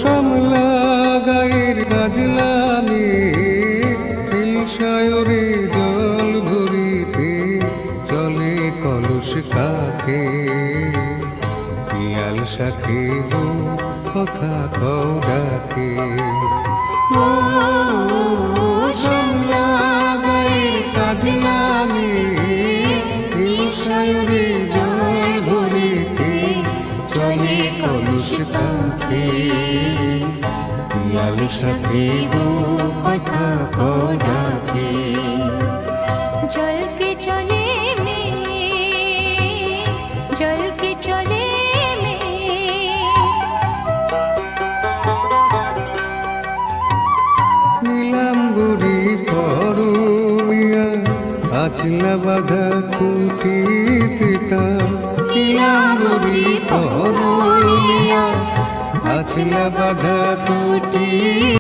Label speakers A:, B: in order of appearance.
A: শ্যামলা গায়ের কাজলামে সায়রে জল ভরিতে চলে কলস কাকে পিয়াল শাখে কথা কও ডাকে ও শ্যামলা গায়ের কাজলামে সায়রে জল ভরিতে চলে কলস কাকে পিয়াল শাখে কথা কও ডাকে
B: जल के चले में जल के चले में
A: নীলাম্বরী পরমিয়া আছলা বাঁধা কুটিতে নীলাম্বরী পরমিয়া আছলা বাঁধা কুটি